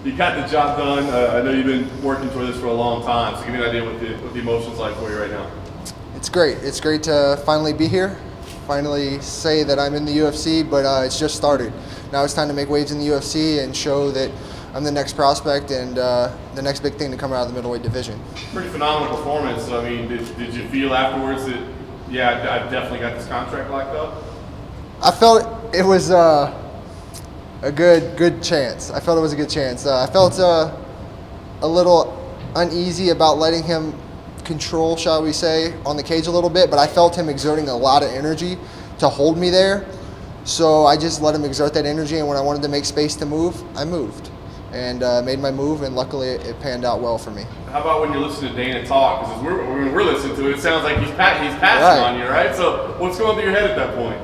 you got the job done. I know you've been working toward this for a long time, so give me an idea what the emotion's like for you right now. It's great. It's great to finally be here, finally say that I'm in the UFC, but it's just started. Now it's time to make waves in the UFC and show that I'm the next prospect and the next big thing to come out of the middleweight division. Pretty phenomenal performance. I mean, did you feel afterwards that, yeah, I've definitely got this contract locked up? I felt it was a good chance. I felt it was a good chance. I felt a little uneasy about letting him control, shall we say, on the cage a little bit, but I felt him exerting a lot of energy to hold me there. So I just let him exert that energy, and when I wanted to make space to move, I moved and made my move, and luckily it panned out well for me. How about when you're listening to Dana talk? Because when we're listening to it, it sounds like he's passing on you, right? So what's going through your head at that point?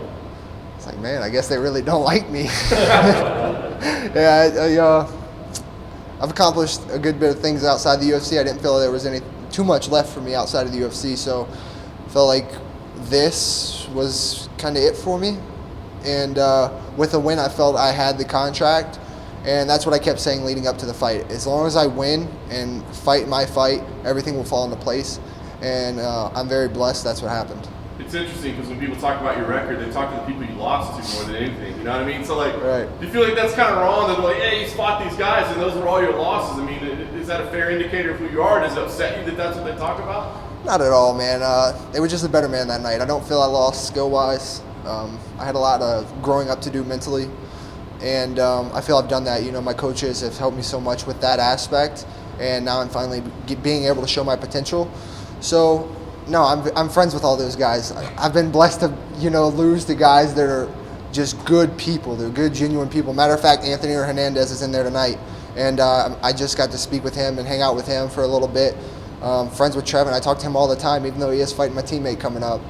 It's like, man, I guess they really don't like me. Yeah, I've accomplished a good bit of things outside the UFC. I didn't feel there was too much left for me outside of the UFC, so I felt like this was kind of it for me. And with a win, I felt I had the contract, and that's what I kept saying leading up to the fight. As long as I win and fight my fight, everything will fall into place, and I'm very blessed that's what happened. It's interesting because when people talk about your record, they talk to the people you lost to more than anything. You know what I mean? So, like, do you feel like that's kind of wrong? That, like, hey, you fought these guys and those were all your losses. I mean, is that a fair indicator of who you are? Does it upset you that that's what they talk about? Not at all, man. They were just a better man that night. I don't feel I lost skill-wise. I had a lot of growing up to do mentally, and I feel I've done that. You know, my coaches have helped me so much with that aspect, and now I'm finally being able to show my potential. So, no, I'm friends with all those guys. I've been blessed to, lose to guys that are just good people. They're good, genuine people. Matter of fact, Anthony Hernandez is in there tonight, and I just got to speak with him and hang out with him for a little bit. Friends with Trevin. I talk to him all the time, even though he is fighting my teammate coming up.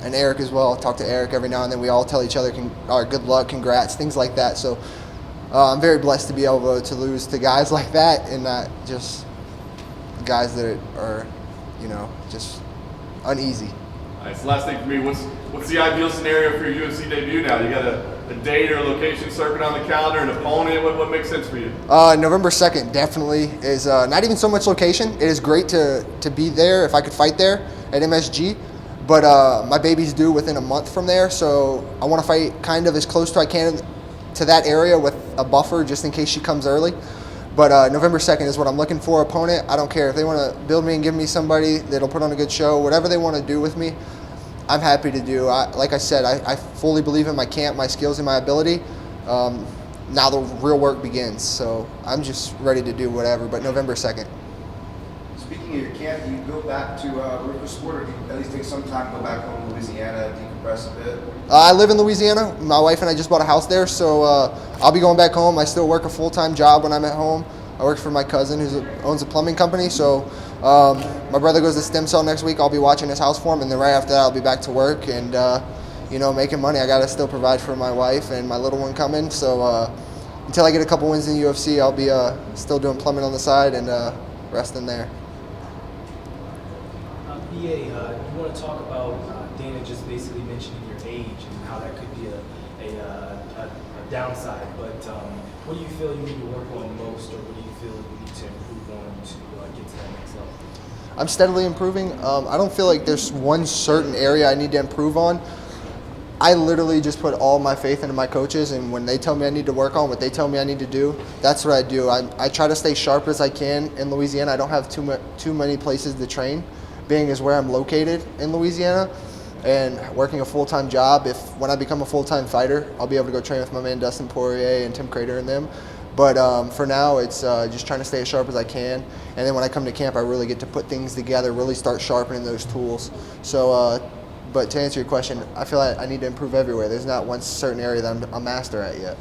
And Eric as well. I talk to Eric every now and then. We all tell each other good luck, congrats, things like that. So I'm very blessed to be able to lose to guys like that and not just guys that are, just uneasy. All right, so last thing for me, what's the ideal scenario for your UFC debut now? You got a date or a location circled on the calendar, an opponent? What makes sense for you? November 2nd definitely is not even so much location. It is great to be there if I could fight there at MSG. But my baby's due within a month from there, so I want to fight kind of as close to I can to that area with a buffer just in case she comes early. But November 2nd is what I'm looking for. Opponent, I don't care. If they want to build me and give me somebody that'll put on a good show, whatever they want to do with me, I'm happy to do. Like I said, I fully believe in my camp, my skills, and my ability. Now the real work begins, so I'm just ready to do whatever, but November 2nd. Speaking of your camp, do you go back to River Sport, or do you at least take some time to go back home to Louisiana, decompress a bit? I live in Louisiana. My wife and I just bought a house there, so I'll be going back home. I still work a full-time job when I'm at home. I work for my cousin who owns a plumbing company, so my brother goes to stem cell next week. I'll be watching his house for him, and then right after that I'll be back to work and, making money. I got to still provide for my wife and my little one coming, so until I get a couple wins in the UFC, I'll be still doing plumbing on the side and resting there. BA, you want to talk about Dana just basically mentioning your age and how that could be a downside, but what do you feel you need to work on most, or what do you feel you need to improve on to get to that next level? I'm steadily improving. I don't feel like there's one certain area I need to improve on. I literally just put all my faith into my coaches, and when they tell me I need to work on what they tell me I need to do, that's what I do. I try to stay sharp as I can in Louisiana. I don't have too many places to train, being as where I'm located in Louisiana, and working a full-time job. When I become a full-time fighter, I'll be able to go train with my man Dustin Poirier and Tim Crater and them. But for now, it's just trying to stay as sharp as I can. And then when I come to camp, I really get to put things together, really start sharpening those tools. So, but to answer your question, I feel like I need to improve everywhere. There's not one certain area that I'm a master at yet.